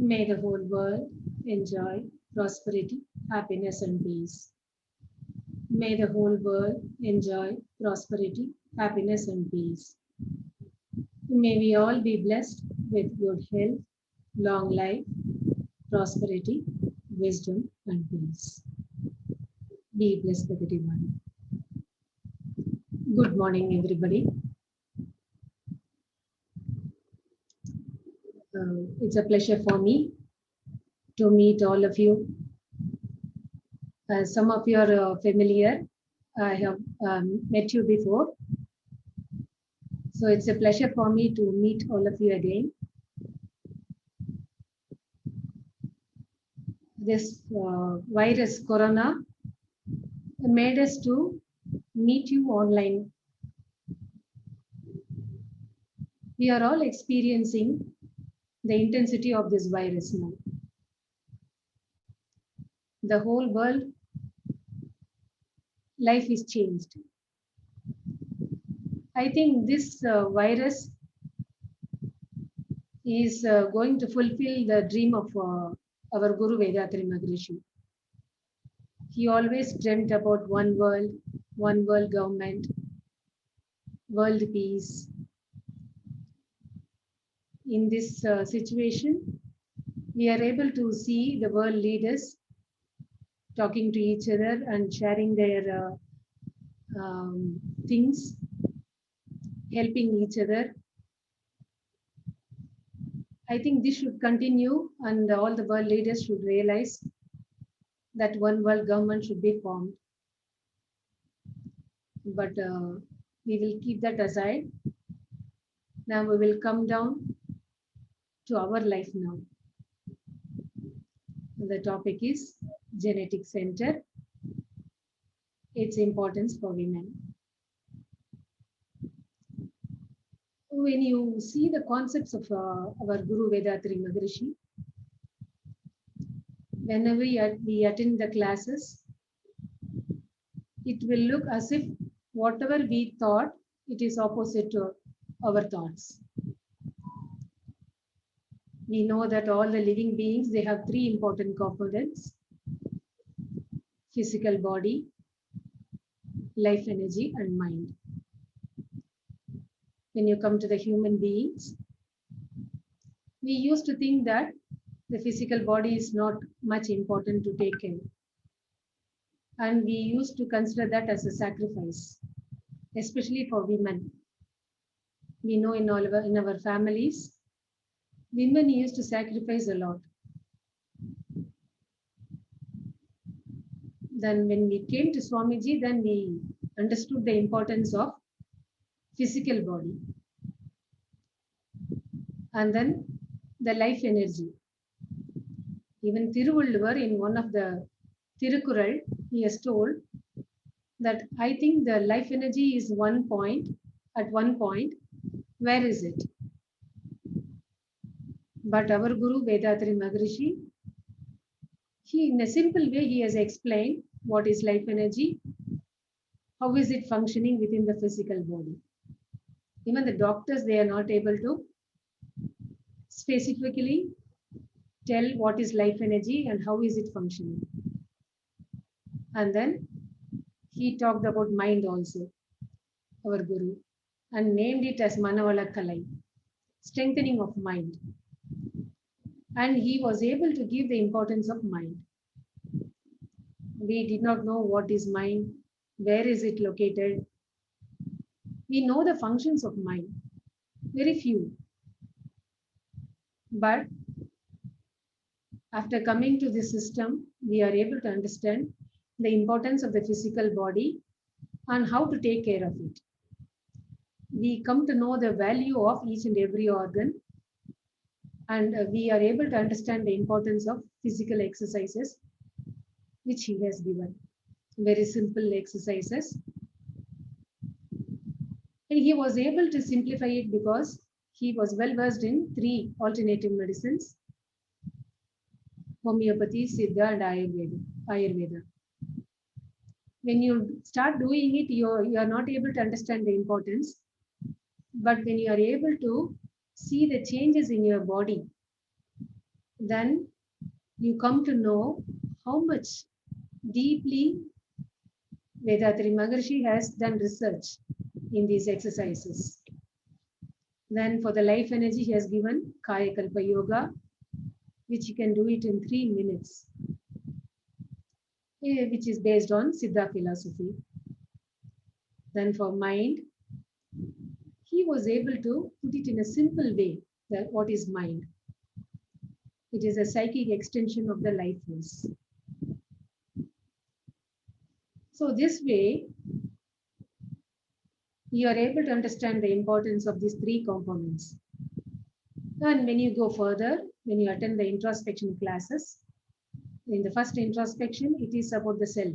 May the whole world enjoy prosperity, happiness, and peace. May the whole world enjoy prosperity, happiness, and peace. May we all be blessed with good health, long life, prosperity, wisdom, and peace. Be blessed with everyone. Good morning, everybody. It's a pleasure for me to meet all of you. Some of you are familiar. I have met you before. So it's a pleasure for me to meet all of you again. This virus, corona, made us to meet you online. We are all experiencing the intensity of this virus now. The whole world, life is changed. I think this virus is going to fulfill the dream of our Guru Vedatri Maharishi. He always dreamt about one world government, world peace. In this situation, we are able to see the world leaders talking to each other and sharing their things, helping each other. I think this should continue, and all the world leaders should realize that one world government should be formed. But we will keep that aside. Now we will come down to our life now. The topic is genetic center, its importance for women. When you see the concepts of our Guru Vedatri Maharishi, whenever we attend the classes, it will look as if whatever we thought, it is opposite to our thoughts. We know that all the living beings, they have three important components: physical body, life energy, and mind. When you come to the human beings, we used to think that the physical body is not much important to take care. And we used to consider that as a sacrifice, especially for women. We know in our families, women used to sacrifice a lot. Then when we came to Swamiji, then we understood the importance of physical body. And then the life energy. Even Thiruvalluvar, in one of the Thirukural, he has told that I think the life energy is at one point, where is it? But our Guru Vedatri Maharishi, in a simple way, he has explained what is life energy, how is it functioning within the physical body. Even the doctors, they are not able to specifically tell what is life energy and how is it functioning. And then he talked about mind also, our Guru, and named it as Manavala Kalai, strengthening of mind. And he was able to give the importance of mind. We did not know what is mind, where is it located. We know the functions of mind, very few. But after coming to this system, we are able to understand the importance of the physical body and how to take care of it. We come to know the value of each and every organ, and we are able to understand the importance of physical exercises, which he has given. Very simple exercises. And he was able to simplify it because he was well versed in three alternative medicines: homeopathy, Siddha, and Ayurveda. When you start doing it, you are not able to understand the importance. But when you are able to see the changes in your body, Then you come to know how much deeply Vedatri Maharshi has done research in these exercises. Then for the life energy, he has given Kaya Kalpa Yoga, which you can do it in 3 minutes, which is based on Siddha philosophy. Then for mind, he was able to put it in a simple way that what is mind. It is a psychic extension of the life force. So this way, you are able to understand the importance of these 3 components. And when you go further, when you attend the introspection classes, in the first introspection, it is about the self.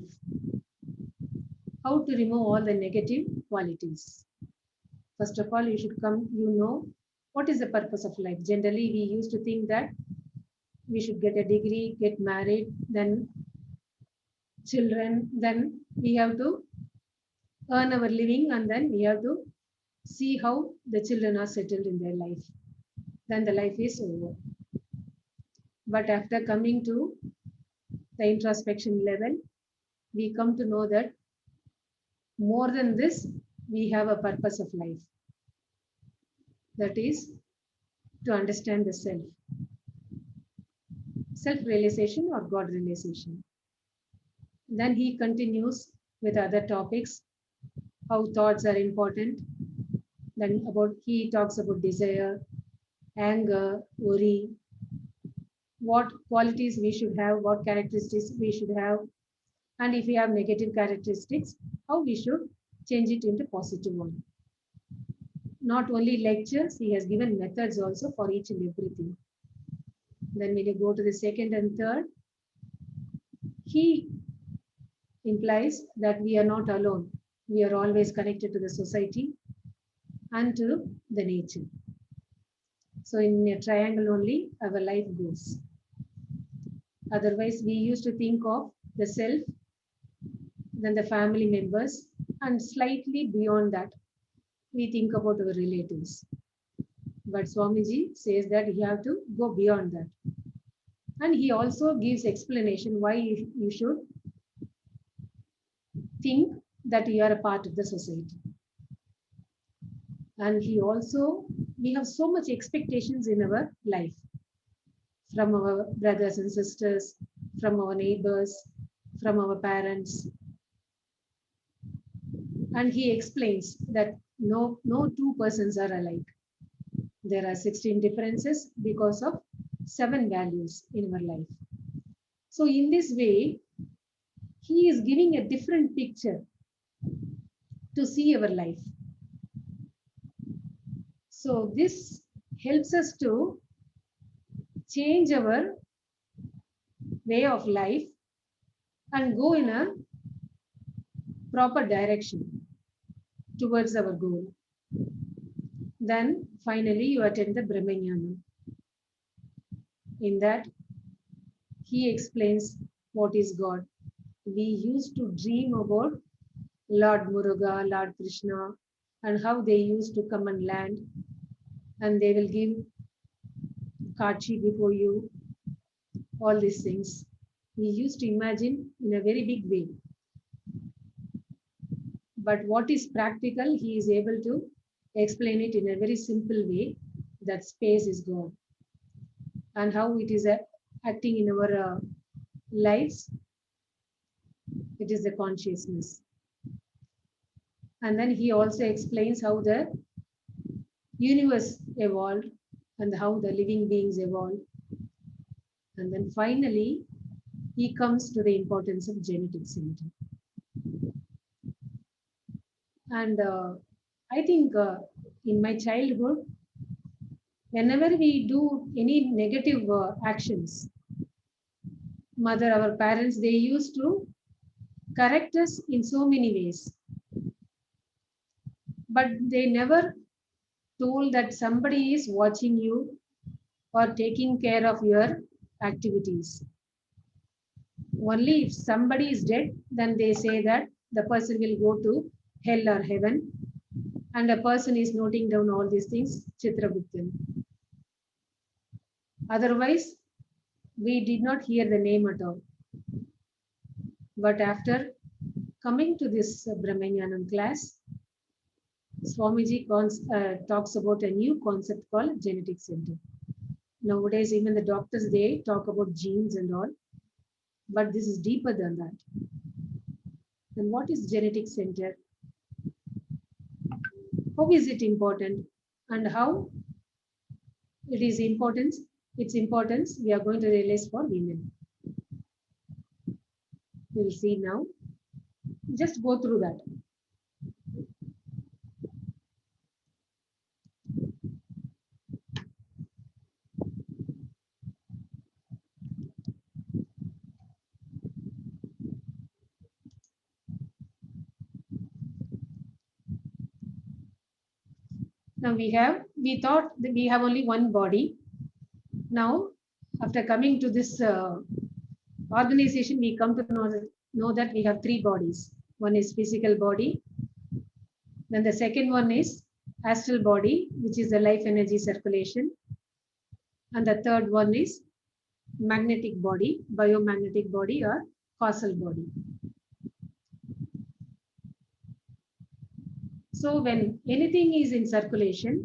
How to remove all the negative qualities. First of all, you should come, what is the purpose of life. Generally, we used to think that we should get a degree, get married, then children, then we have to earn our living, and then we have to see how the children are settled in their life. Then the life is over. But after coming to the introspection level, we come to know that more than this, we have a purpose of life. That is to understand the self. Self-realization or God realization. Then he continues with other topics, how thoughts are important. Then he talks about desire, anger, worry, what qualities we should have, what characteristics we should have, and if we have negative characteristics, how we should change it into positive one. Not only lectures, he has given methods also for each and everything. Then when you go to the second and third, he implies that we are not alone. We are always connected to the society and to the nature. So in a triangle only, our life goes. Otherwise, we used to think of the self, then the family members, and slightly beyond that, we think about our relatives. But Swamiji says that you have to go beyond that. And he also gives explanation why you should think that you are a part of the society. And we have so much expectations in our life from our brothers and sisters, from our neighbors, from our parents. And he explains that no 2 persons are alike. There are 16 differences because of 7 values in our life. So in this way, he is giving a different picture to see our life. So this helps us to change our way of life and go in a proper direction towards our goal. Then finally you attend the Brahmanyana. In that, he explains what is God. We used to dream about Lord Muruga, Lord Krishna, and how they used to come and land, and they will give Kachi before you, all these things. We used to imagine in a very big way. But what is practical, he is able to explain it in a very simple way, that space is God. And how it is acting in our lives, it is the consciousness. And then he also explains how the universe evolved and how the living beings evolved. And then finally, he comes to the importance of genetic center. And I think in my childhood, whenever we do any negative actions, our parents, they used to correct us in so many ways. But they never told that somebody is watching you or taking care of your activities. Only if somebody is dead, then they say that the person will go to hell or heaven, and a person is noting down all these things, Chitraguptan. Otherwise, We did not hear the name at all. But after coming to this Brahmanyanam class, Swamiji talks about a new concept called genetic center. Nowadays, even the doctors, they talk about genes and all, but this is deeper than that. And what is genetic center? How is it important? And how it is importance, its importance, we are going to realize for women. We will see now. Just go through that. Now we thought that we have only one body. Now, after coming to this organization, we come to know that we have three bodies. One is physical body. Then the second one is astral body, which is the life energy circulation. And the third one is magnetic body, biomagnetic body or causal body. So when anything is in circulation,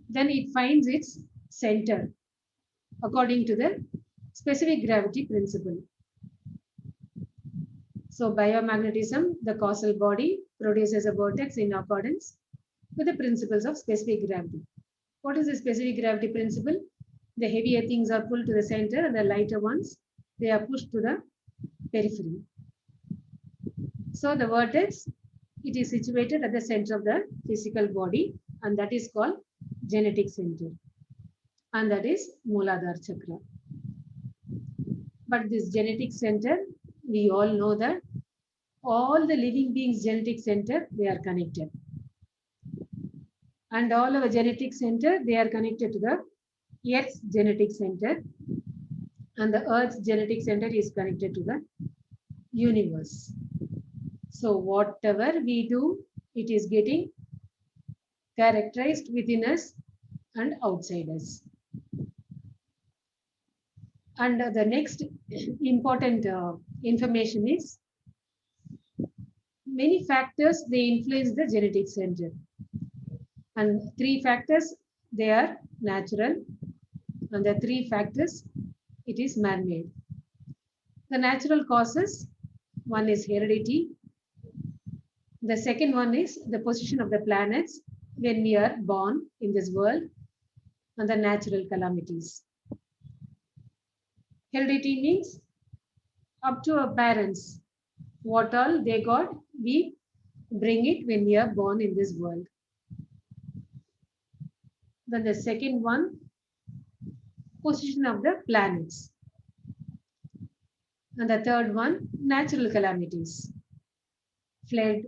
then it finds its center according to the specific gravity principle. So biomagnetism, the causal body, produces a vortex in accordance with the principles of specific gravity. What is the specific gravity principle? The heavier things are pulled to the center and the lighter ones, they are pushed to the periphery. So the vortex, it is situated at the center of the physical body, and that is called genetic center. And that is Mooladhara Chakra. But this genetic center, we all know that all the living beings' genetic center, they are connected. And all our genetic center, they are connected to the Earth's genetic center. And the Earth's genetic center is connected to the universe. So whatever we do, it is getting characterized within us and outside us. And the next important information is many factors, they influence the genetic center. And three factors, they are natural. And the three factors, it is man-made. The natural causes, one is heredity. The second one is the position of the planets when we are born in this world, and the natural calamities. Heredity means up to our parents, what all they got, we bring it when we are born in this world. Then the second one, position of the planets. And the third one, natural calamities. Flood,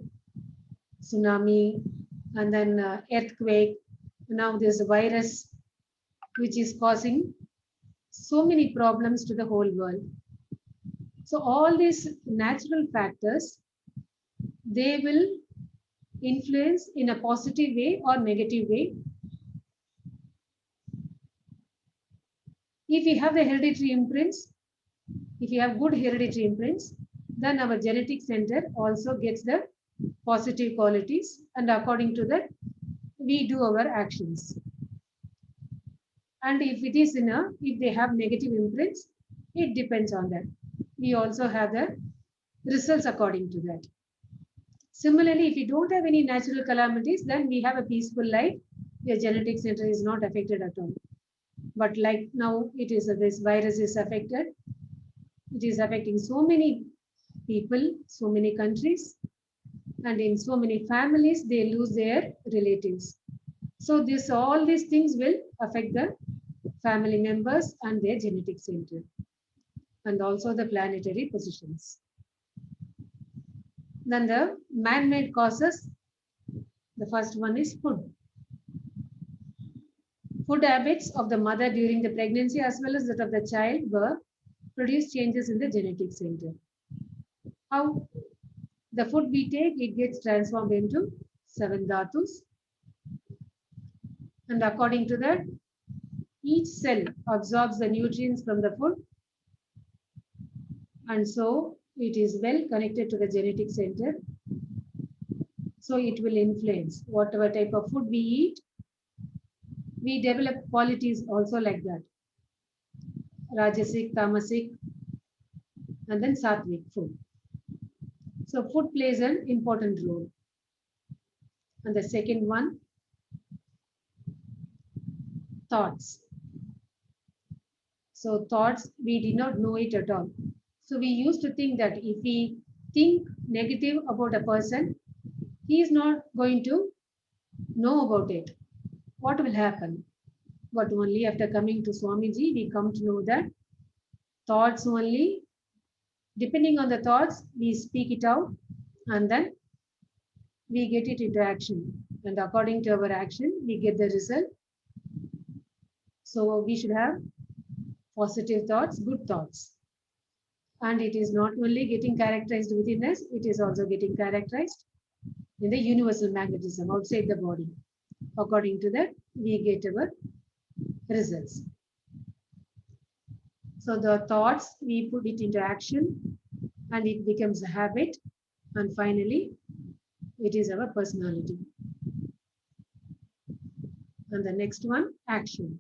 tsunami, and then earthquake. Now this virus, which is causing so many problems to the whole world. So all these natural factors, they will influence in a positive way or negative way. If we have the hereditary imprints, if we have good hereditary imprints, then our genetic center also gets the positive qualities, and according to that, we do our actions. And if it is if they have negative imprints, it depends on that. We also have the results according to that. Similarly, if you don't have any natural calamities, then we have a peaceful life. Your genetic center is not affected at all. But like now, it is this virus is affected. It is affecting so many people, so many countries, and in so many families, they lose their relatives. So all these things will affect the family members and their genetic center, and also the planetary positions. Then the man-made causes, the first one is food. Food habits of the mother during the pregnancy as well as that of the child birth produce changes in the genetic center. How? The food we take, it gets transformed into 7 dhatus. And according to that, each cell absorbs the nutrients from the food, and so it is well connected to the genetic center. So it will influence whatever type of food we eat. We develop qualities also like that. Rajasic, Tamasic, and then Sattvic food. So food plays an important role. And the second one, thoughts. So thoughts, we did not know it at all. So we used to think that if we think negative about a person, he is not going to know about it. What will happen? But only after coming to Swamiji, we come to know that thoughts only, depending on the thoughts, we speak it out and then we get it into action. And according to our action, we get the result. So we should have positive thoughts, good thoughts. And it is not only getting characterized within us, it is also getting characterized in the universal magnetism outside the body. According to that, we get our results. So the thoughts, we put it into action and it becomes a habit. And finally, it is our personality. And the next one, action.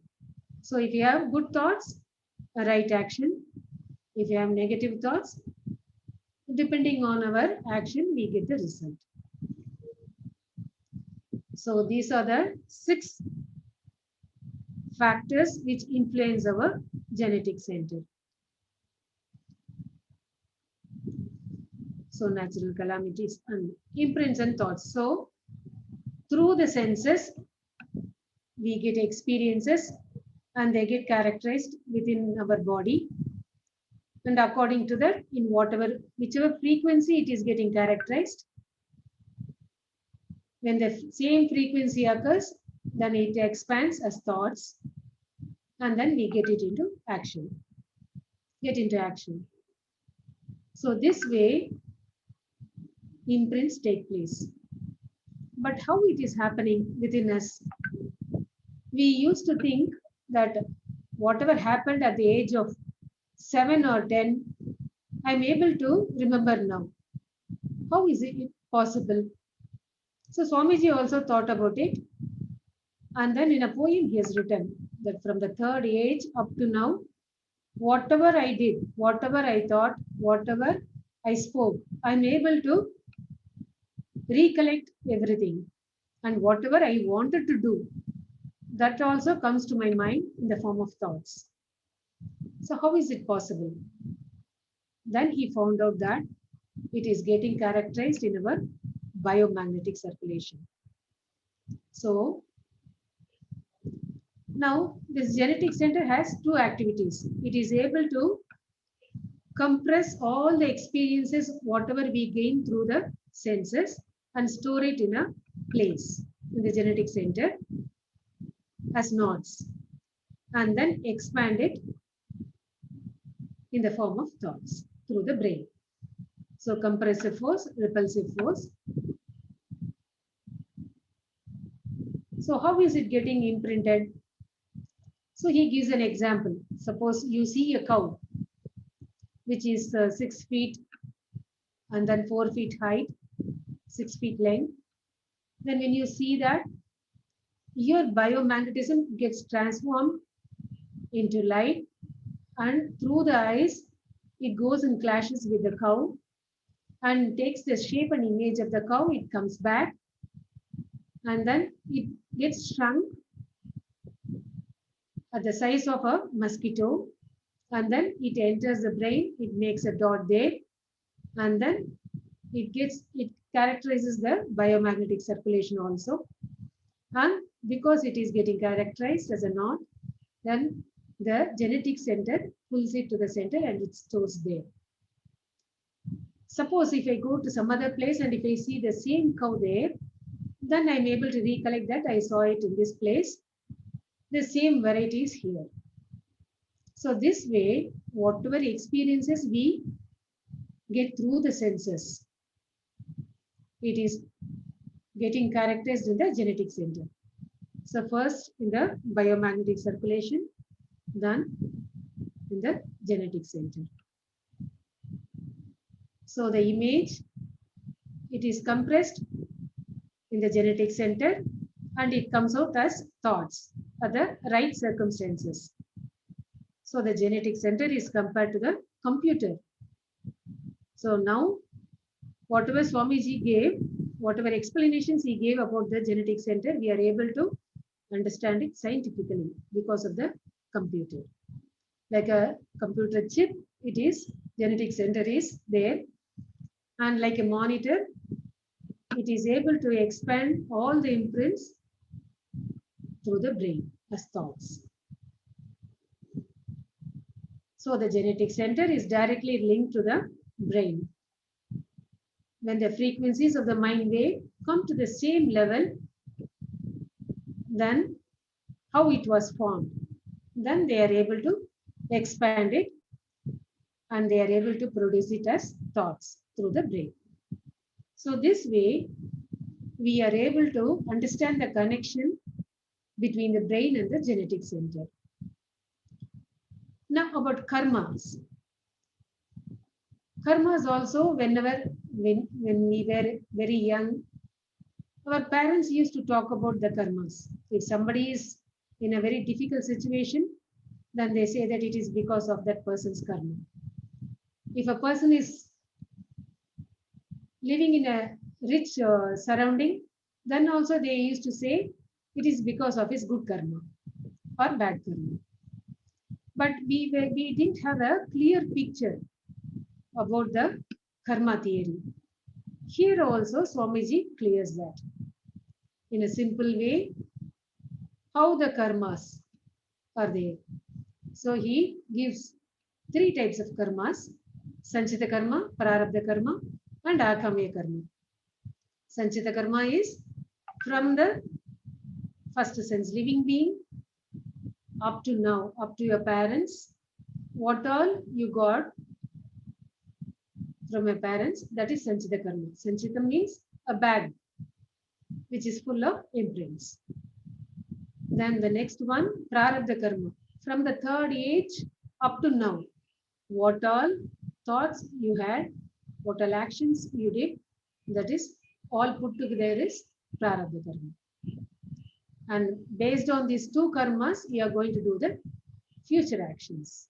So if you have good thoughts, a right action. If you have negative thoughts, depending on our action, we get the result. So these are the 6 factors which influence our genetic center. So natural calamities and imprints and thoughts. So through the senses, we get experiences and they get characterized within our body. And according to that, in whichever frequency it is getting characterized, when the same frequency occurs, then it expands as thoughts, and then we get it into action. So this way, imprints take place. But how it is happening within us? We used to think that whatever happened at the age of 7 or 10, I'm able to remember now. How is it possible? So Swamiji also thought about it. And then in a poem, he has written that from the 3rd age up to now, whatever I did, whatever I thought, whatever I spoke, I'm able to recollect everything. And whatever I wanted to do, that also comes to my mind in the form of thoughts. So how is it possible? Then he found out that it is getting characterized in our biomagnetic circulation. So now this genetic center has 2 activities. It is able to compress all the experiences, whatever we gain through the senses, and store it in a place in the genetic center as knots, and then expand it in the form of thoughts through the brain. So compressive force, repulsive force. So how is it getting imprinted? So he gives an example. Suppose you see a cow, which is 6 feet and then 4 feet height, 6 feet length. Then when you see that, your biomagnetism gets transformed into light, and through the eyes, it goes and clashes with the cow and takes the shape and image of the cow. It comes back and then it gets shrunk at the size of a mosquito, and then it enters the brain. It makes a dot there, and then it characterizes the biomagnetic circulation also. And because it is getting characterized as a knot, then the genetic center pulls it to the center and it stores there. Suppose if I go to some other place and if I see the same cow there, then I'm able to recollect that I saw it in this place. The same variety is here. So this way, whatever experiences we get through the senses, it is getting characterized in the genetic center. So first in the biomagnetic circulation, then in the genetic center. So the image, it is compressed in the genetic center and it comes out as thoughts at the right circumstances. So the genetic center is compared to the computer. So now whatever Swamiji gave, whatever explanations he gave about the genetic center, we are able to understand it scientifically because of the computer. Like a computer chip, it is genetic center is there, and like a monitor, it is able to expand all the imprints through the brain as thoughts. So the genetic center is directly linked to the brain. When the frequencies of the mind wave come to the same level, then how it was formed, then they are able to expand it and they are able to produce it as thoughts through the brain. So this way, we are able to understand the connection between the brain and the genetic center. Now about karmas. Karmas also, when we were very young, our parents used to talk about the karmas. If somebody is in a very difficult situation, then they say that it is because of that person's karma. If a person is living in a rich surrounding, then also they used to say it is because of his good karma or bad karma. But we didn't have a clear picture about the karma theory. Here also Swamiji clears that in a simple way, how the karmas are there. So he gives three types of karmas: Sanchita karma, Prarabdha karma, and Akamya karma. Sanchita karma is from the first sense living being up to now, up to your parents, what all you got from your parents, that is Sanchita karma. Sanchita means a bag which is full of imprints. Then the next one, Prarabdha karma. From the third age up to now, what all thoughts you had, what all actions you did, that is all put together is Prarabdha karma. And based on these two karmas, you are going to do the future actions.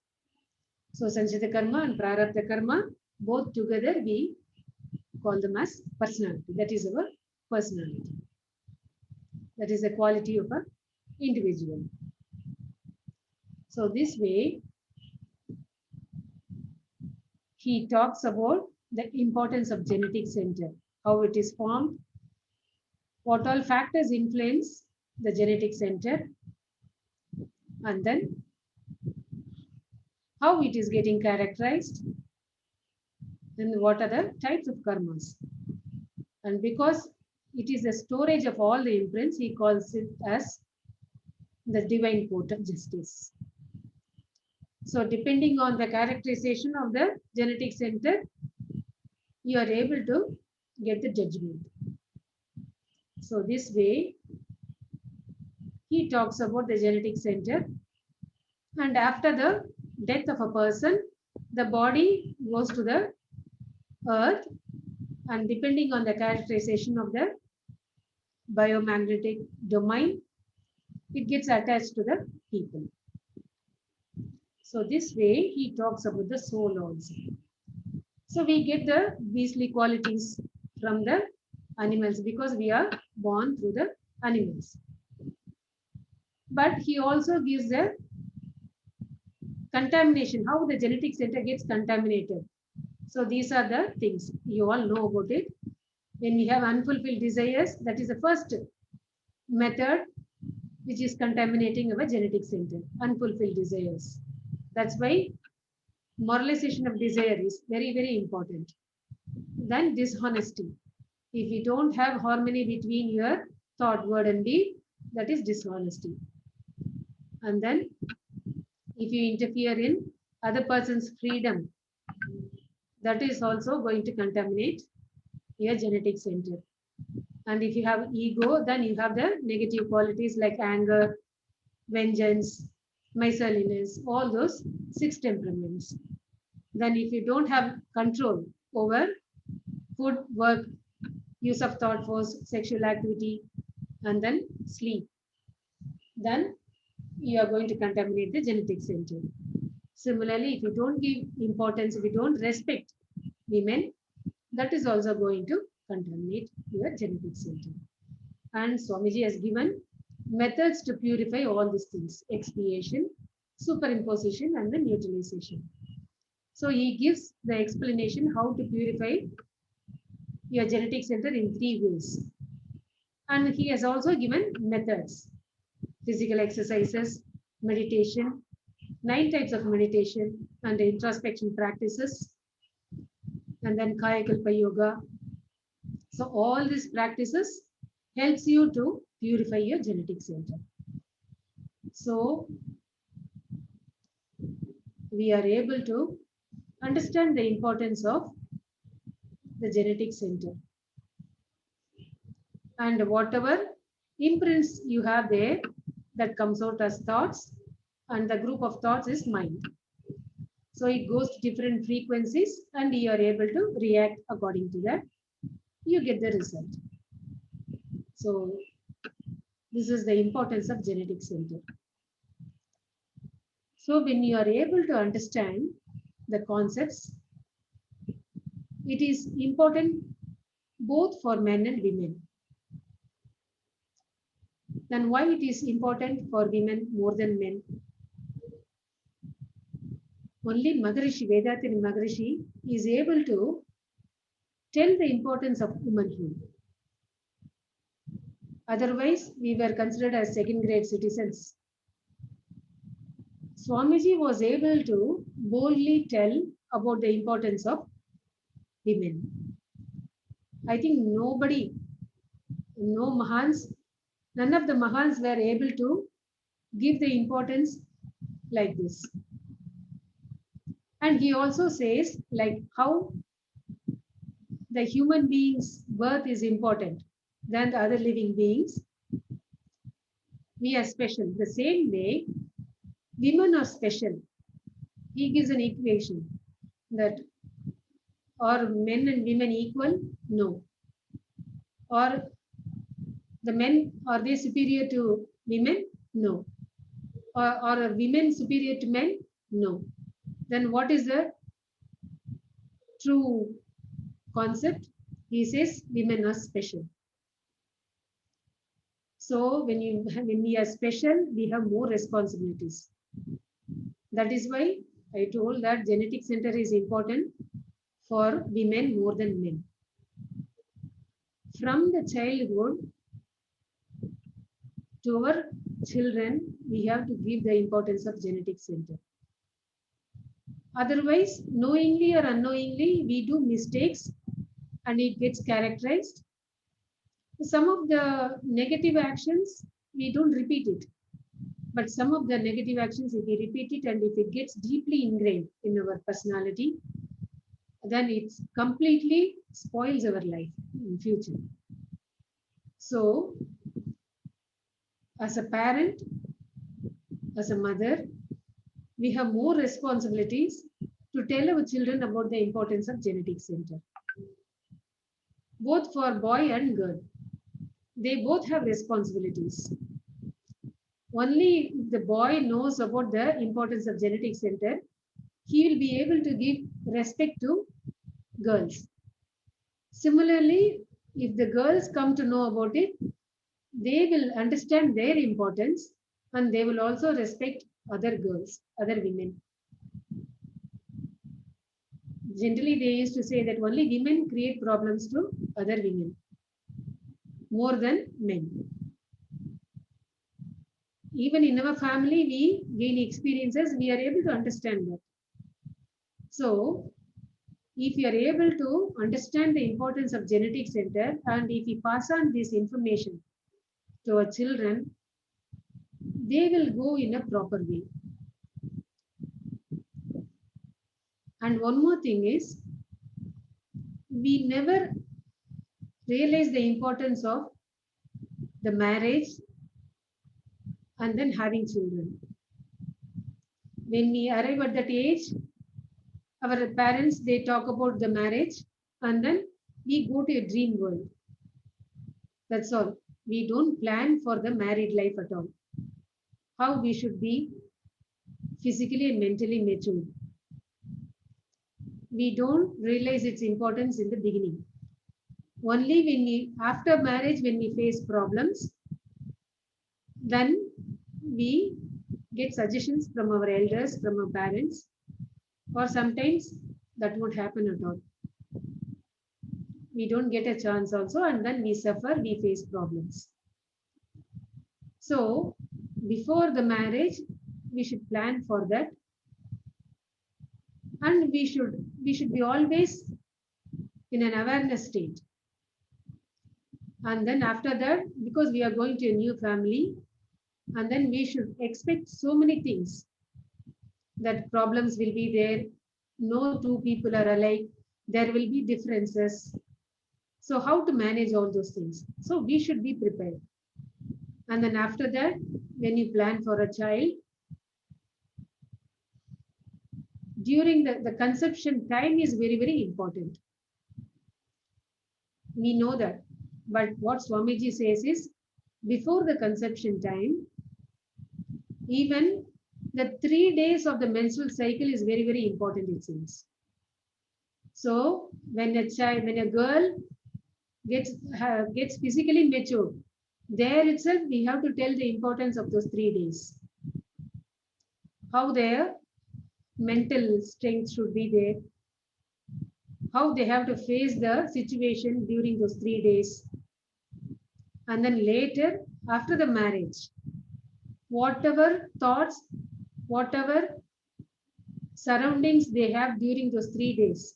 So Sanchita karma and Prarabdha karma, both together we call them as personality. That is our personality. That is the quality of an individual. So this way, he talks about the importance of genetic center, how it is formed, what all factors influence the genetic center, and then how it is getting characterized, and what are the types of karmas. And because it is the storage of all the imprints, he calls it as the divine court of justice. So depending on the characterization of the genetic center, you are able to get the judgment. So this way, he talks about the genetic center. And after the death of a person, the body goes to the earth, and depending on the characterization of the biomagnetic domain, it gets attached to the people. So this way, he talks about the soul also. So we get the beastly qualities from the animals because we are born through the animals. But he also gives the contamination, how the genetic center gets contaminated. So these are the things you all know about it. When we have unfulfilled desires, that is the first method which is contaminating our genetic center, unfulfilled desires. That's why moralization of desire is very, very important. Then dishonesty. If you don't have harmony between your thought, word, and deed, that is dishonesty. And then if you interfere in other person's freedom, that is also going to contaminate your genetic center. And if you have ego, then you have the negative qualities like anger, vengeance, miserliness, all those 6 temperaments. Then if you don't have control over food, work, use of thought force, sexual activity, and then sleep, then you are going to contaminate the genetic center. Similarly, if you don't give importance, if you don't respect women, that is also going to contaminate your genetic center. And Swamiji has given methods to purify all these things: expiation, superimposition, and the neutralization. So he gives the explanation how to purify your genetic center in 3 ways. And he has also given methods: physical exercises, meditation, 9 types of meditation, and introspection practices, and then Kayakalpa Yoga. So all these practices helps you to purify your genetic center. So we are able to understand the importance of the genetic center. And whatever imprints you have there, that comes out as thoughts, and the group of thoughts is mind. So it goes to different frequencies, and you are able to react according to that. You get the result. So this is the importance of genetic center. So when you are able to understand the concepts, it is important both for men and women. Then why it is important for women more than men? Only Maharishi, Vedatri Maharishi, is able to tell the importance of womanhood. Otherwise, we were considered as second-grade citizens. Swamiji was able to boldly tell about the importance of women. I think nobody, no Mahans, none of the Mahans were able to give the importance like this. And he also says like how the human being's birth is important than the other living beings. We are special. The same way, women are special. He gives an equation that are men and women equal? No. Or the men, are they superior to women? No. Or are women superior to men? No. Then what is the true concept? He says women are special. So when we are special, we have more responsibilities. That is why I told that genetic center is important for women more than men. From the childhood to our children, we have to give the importance of genetic center. Otherwise, knowingly or unknowingly, we do mistakes and it gets characterized. Some of the negative actions, we don't repeat it. But some of the negative actions, if we repeat it and if it gets deeply ingrained in our personality, then it completely spoils our life in future. So, as a parent, as a mother, we have more responsibilities to tell our children about the importance of genetic center. Both for boy and girl, they both have responsibilities. Only if the boy knows about the importance of genetic center, he will be able to give respect to girls. Similarly, if the girls come to know about it, they will understand their importance and they will also respect other girls, other women. Generally, they used to say that only women create problems to other women more than men. Even in our family, we gain experiences, we are able to understand that. So, if you are able to understand the importance of genetic center and if we pass on this information to our children, they will go in a proper way. And one more thing is, we never realize the importance of the marriage and then having children. When we arrive at that age, our parents, they talk about the marriage and then we go to a dream world. That's all. We don't plan for the married life at all. How we should be physically and mentally mature. We don't realize its importance in the beginning. Only when we, after marriage, when we face problems, then we get suggestions from our elders, from our parents, or sometimes that won't happen at all. We don't get a chance also, and then we suffer, we face problems. So before the marriage, we should plan for that, and we should be always in an awareness state. And then after that, because we are going to a new family, and then we should expect so many things, that problems will be there, no two people are alike, there will be differences. So how to manage all those things? So we should be prepared. And then after that, when you plan for a child, during the conception time is very, very important. We know that. But what Swamiji says is, before the conception time, even the 3 days of the menstrual cycle is very, very important, it seems. So when a girl gets physically mature, there itself we have to tell the importance of those 3 days. How their mental strength should be there, how they have to face the situation during those 3 days. And then later, after the marriage, whatever thoughts, whatever surroundings they have during those 3 days,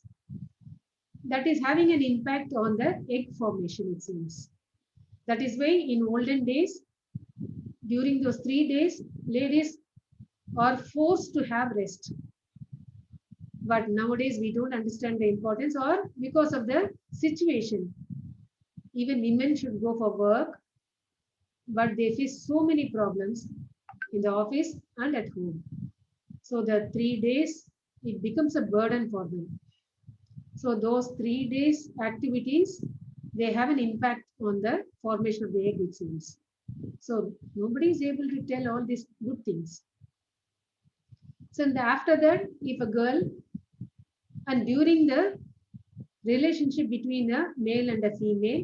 that is having an impact on the egg formation, it seems. That is why in olden days, during those 3 days, ladies are forced to have rest. But nowadays we don't understand the importance, or because of the situation. Even women should go for work, but they face so many problems in the office and at home. So the 3 days, it becomes a burden for them. So those 3 days activities, they have an impact on the formation of the egg, it seems. So nobody is able to tell all these good things. So after that, if a girl, and during the relationship between a male and a female,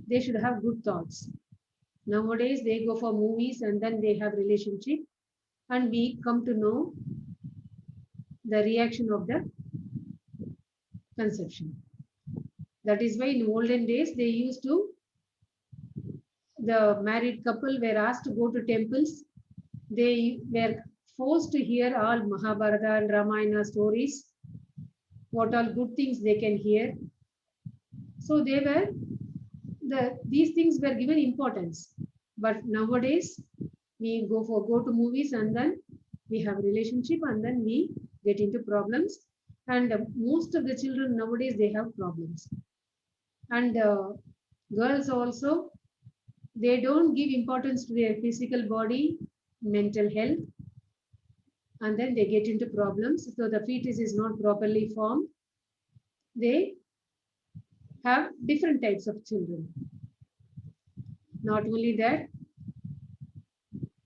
they should have good thoughts. Nowadays, they go for movies and then they have relationship, and we come to know the reaction of the conception. That is why in olden days, they used to, the married couple were asked to go to temples. They were forced to hear all Mahabharata and Ramayana stories, what all good things they can hear. So they were, these things were given importance. But nowadays, we go to movies and then we have a relationship and then we get into problems. And most of the children nowadays, they have problems. And girls also, they don't give importance to their physical body, mental health, and then they get into problems. So the fetus is not properly formed. They have different types of children. Not only that,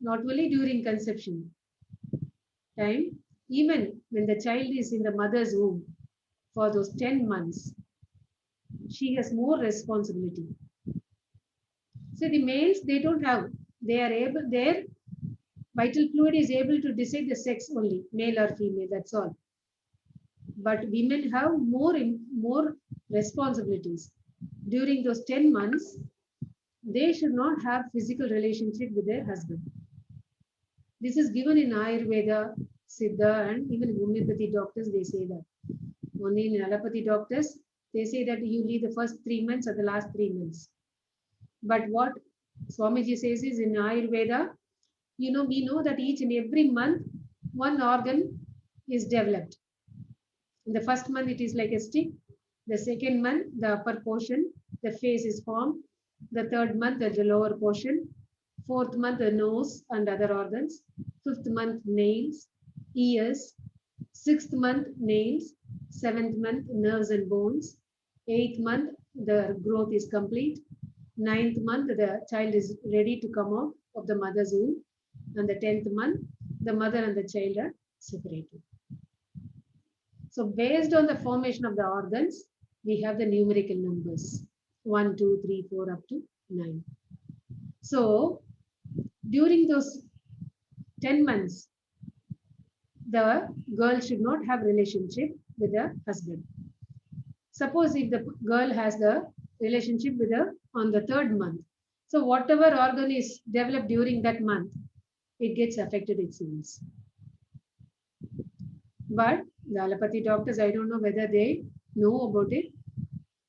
not only during conception time, even when the child is in the mother's womb for those 10 months, she has more responsibility. So the males, they don't have, their vital fluid is able to decide the sex only, male or female, that's all. But women have more responsibilities. During those 10 months, they should not have physical relationship with their husband. This is given in Ayurveda, Siddha, and even homeopathy doctors, they say that. Only in allopathy doctors, they say that you leave the first 3 months or the last 3 months. But what Swamiji says is in Ayurveda, we know that each and every month, one organ is developed. In the first month, it is like a stick. The second month, the upper portion. the face is formed. The third month, the lower portion. Fourth month, the nose and other organs. Fifth month, nails, ears. Sixth month, nails. Seventh month, nerves and bones. Eighth month, the growth is complete. Ninth month, the child is ready to come out of the mother's womb. And the 10th month, the mother and the child are separated. So based on the formation of the organs, we have the numerical numbers 1, 2, 3, 4 up to 9. So during those 10 months, the girl should not have relationship with the husband. Suppose if the girl has the relationship with her on the third month, so whatever organ is developed during that month, it gets affected, it seems. But the allopathy doctors, I don't know whether they know about it,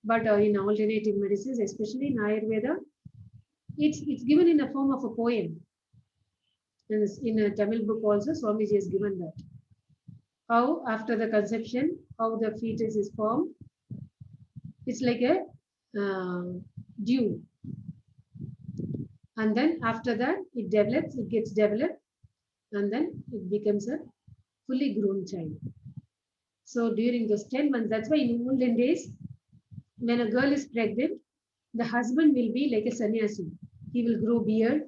but in alternative medicines, especially in Ayurveda, it's given in the form of a poem. And in a Tamil book also, Swamiji has given that. How after the conception, how the fetus is formed. It's like a dew. And then after that, it develops, it gets developed, and then it becomes a fully grown child. So during those 10 months, that's why in olden days, when a girl is pregnant, the husband will be like a sannyasi. He will grow beard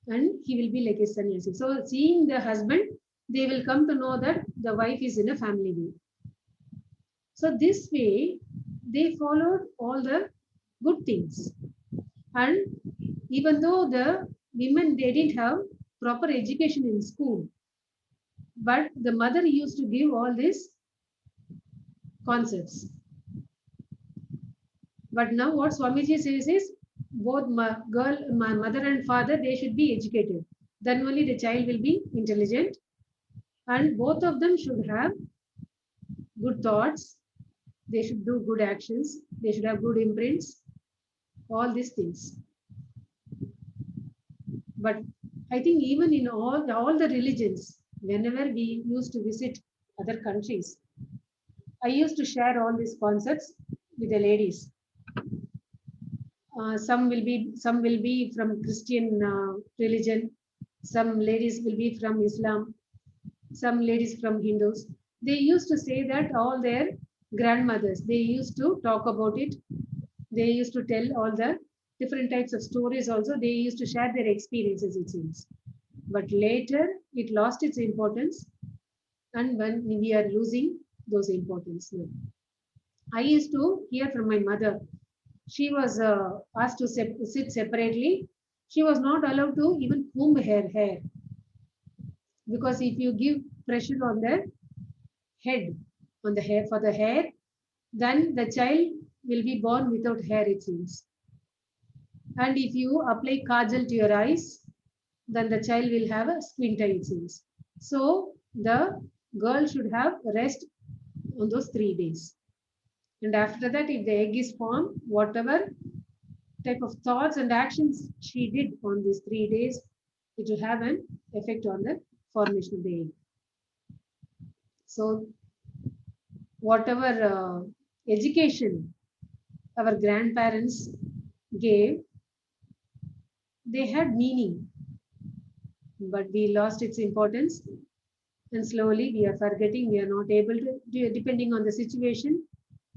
and he will be like a sannyasi. So seeing the husband, they will come to know that the wife is in a family way. So this way, they followed all the good things. And even though the women, they didn't have proper education in school, but the mother used to give all these concepts. But now what Swamiji says is, both mother and father, they should be educated. Then only the child will be intelligent. And both of them should have good thoughts. They should do good actions. They should have good imprints. All these things. But I think even in all the religions, whenever we used to visit other countries, I used to share all these concepts with the ladies. Some will be from Christian religion. Some ladies will be from Islam. Some ladies from Hindus. They used to say that all their grandmothers, they used to talk about it. They used to tell all the different types of stories also. They used to share their experiences, it seems. But later, it lost its importance. And when we are losing those importance now. I used to hear from my mother. She was asked to sit separately. She was not allowed to even comb her hair. Because if you give pressure on the head, on the hair, for the hair, then the child will be born without hair, it seems. And if you apply kajal to your eyes, then the child will have a squint eye, it seems. So the girl should have rest on those 3 days. And after that, if the egg is formed, whatever type of thoughts and actions she did on these 3 days, it will have an effect on the formation of the egg. So whatever education our grandparents gave, they had meaning, but we lost its importance. And slowly we are forgetting, we are not able to, depending on the situation,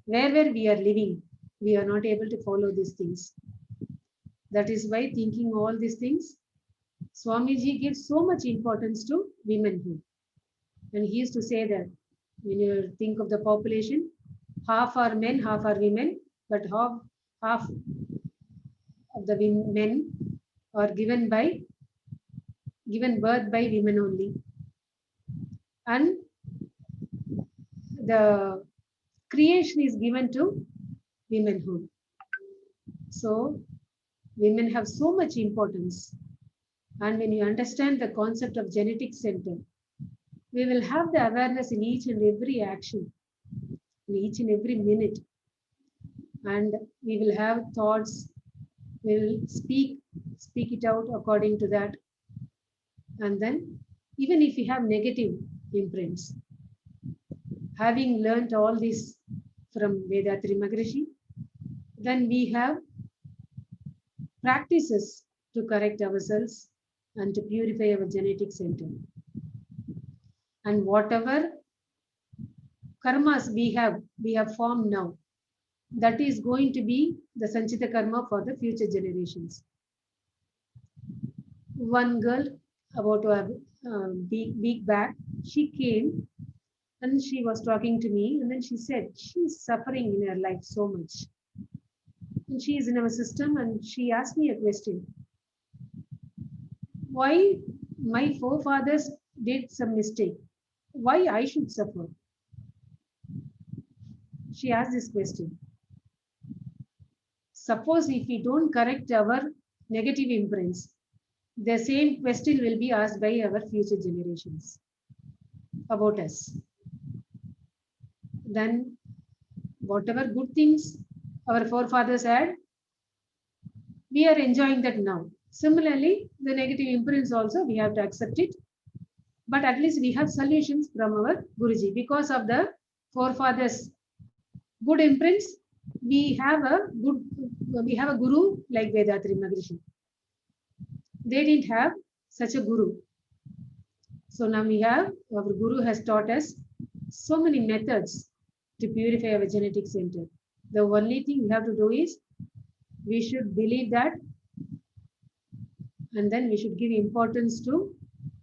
wherever we are living, we are not able to follow these things. That is why thinking all these things, Swamiji gives so much importance to womanhood. And he used to say that when you think of the population, half are men, half are women, but half of the men are given birth by women only. And the creation is given to womanhood. So women have so much importance. And when you understand the concept of genetic center, we will have the awareness in each and every action, in each and every minute. And we will have thoughts, we will speak it out according to that. And then even if we have negative imprints, having learned all this from Vedatri Maharishi, Then we have practices to correct ourselves and to purify our genetic center. And whatever karmas we have formed now, that is going to be the Sanchita karma for the future generations. One girl about a week back, she came and she was talking to me, and then she said she's suffering in her life so much. And she is in our system, and she asked me a question. Why my forefathers did some mistake? Why I should suffer? She asked this question. Suppose if we don't correct our negative imprints, the same question will be asked by our future generations about us. Then whatever good things our forefathers had, we are enjoying that now. Similarly, the negative imprints also, we have to accept it. But at least we have solutions from our Guruji. Because of the forefathers' good imprints, we have a guru like Vedatri Maharishi. They didn't have such a guru. So now we have, our guru has taught us so many methods to purify our genetic center. The only thing we have to do is we should believe that, and then we should give importance to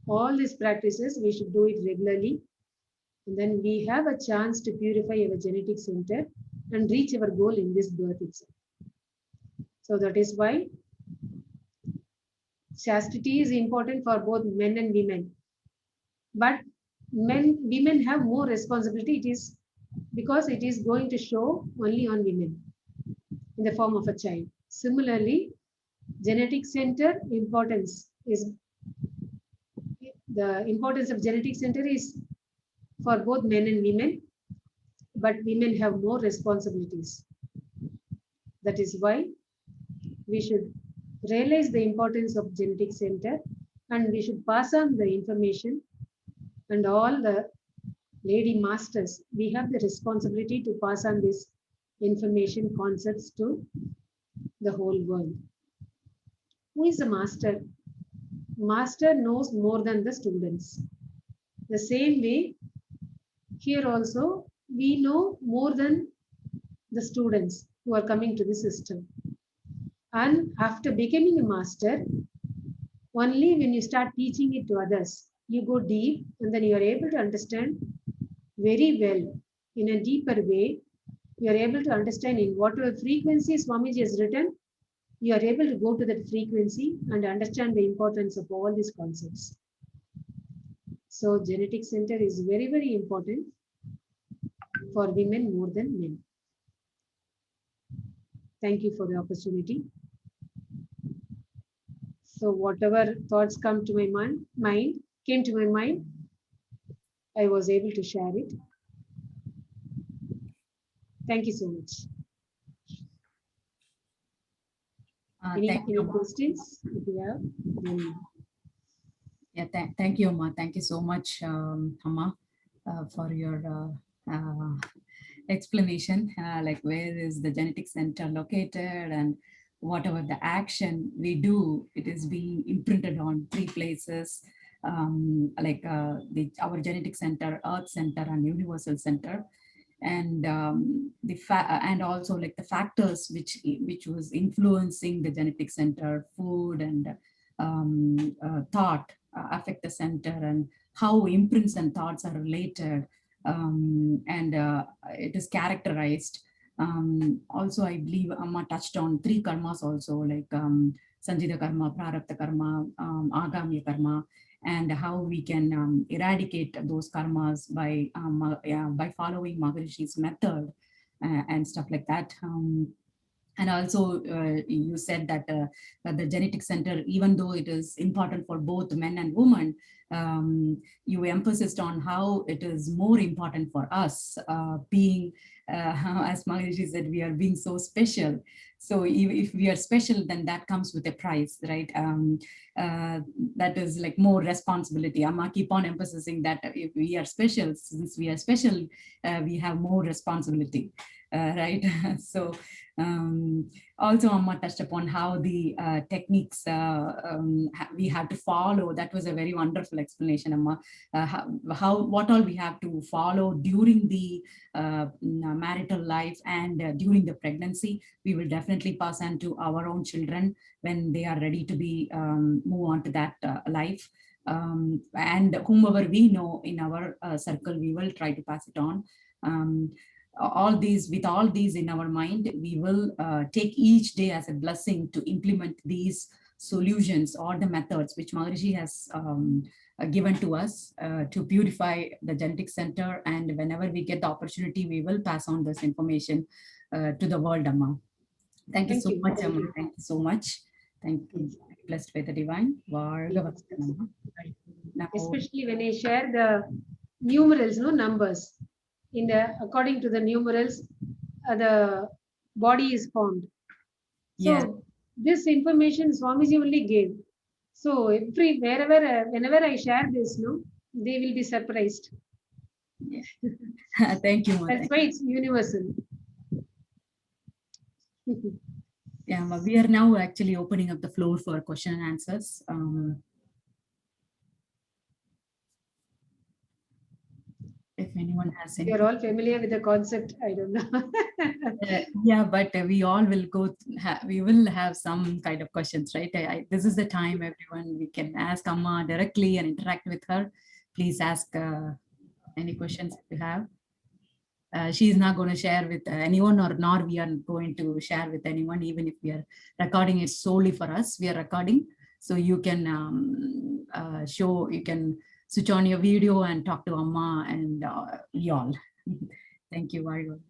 all these practices. We should do it regularly, and then we have a chance to purify our genetic center and reach our goal in this birth itself. So that is why chastity is important for both men and women. But women have more responsibility. It is because it is going to show only on women in the form of a child. Similarly, genetic center importance is, the importance of genetic center is for both men and women, but women have more responsibilities. That is why we should realize the importance of genetic center, and we should pass on the information. And all the lady masters, we have the responsibility to pass on this information concepts to the whole world. Who is a master? Master knows more than the students. The same way, here also, we know more than the students who are coming to the system. And after becoming a master, only when you start teaching it to others, you go deep, and then you are able to understand very well in a deeper way. You are able to understand in whatever frequency Swamiji has written, you are able to go to that frequency and understand the importance of all these concepts. So genetic center is very, very important for women more than men. Thank you for the opportunity. So whatever thoughts came to my mind, I was able to share it. Thank you so much. Any questions? If you have, yeah, thank you, Amma. Thank you so much, Amma, for your explanation, like where is the genetic center located, and whatever the action we do, it is being imprinted on 3 places, like our genetic center, earth center, and universal center. And and also like the factors which was influencing the genetic center, food and thought affect the center, and how imprints and thoughts are related, and it is characterized. Also, I believe Amma touched on 3 karmas also, like Sanjita karma, Prarabdha karma, Agami karma, and how we can eradicate those karmas by following Maharishi's method and stuff like that. And also, you said that the genetic center, even though it is important for both men and women, you emphasized on how it is more important for us, being, as Maharishi said, we are being so special. So if we are special, then that comes with a price, right? That is like more responsibility. Amma keep on emphasizing that if we are special, since we are special, we have more responsibility, right? So Also, Amma touched upon how the techniques we have to follow. That was a very wonderful explanation, Amma. What all we have to follow during the marital life and during the pregnancy. We will definitely pass on to our own children when they are ready to be move on to that life. And whomever we know in our circle, we will try to pass it on. With all these in our mind, we will take each day as a blessing to implement these solutions or the methods which Maharishi has given to us to purify the genetic center. And whenever we get the opportunity, we will pass on this information to the world, Amma. Thank you so much, Amma. Thank you so much. Thank you. Blessed by the divine. Now, especially when I share the numerals, no numbers. According to the numerals, the body is formed. So yes. this information Swamiji only gave. So whenever I share this, no, they will be surprised. Yes. Thank you, Ma. That's why it's universal. Yeah, Ma, we are now actually opening up the floor for question and answers. If anyone has any. You're all familiar with the concept, I don't know. Yeah, but we all will we will have some kind of questions, right? This is the time everyone, we can ask Amma directly and interact with her. Please ask any questions if you have. She is not going to share with anyone, nor we are going to share with anyone, even if we are recording it solely for us. We are recording, so you can you can switch on your video and talk to Amma and y'all. Thank you very much.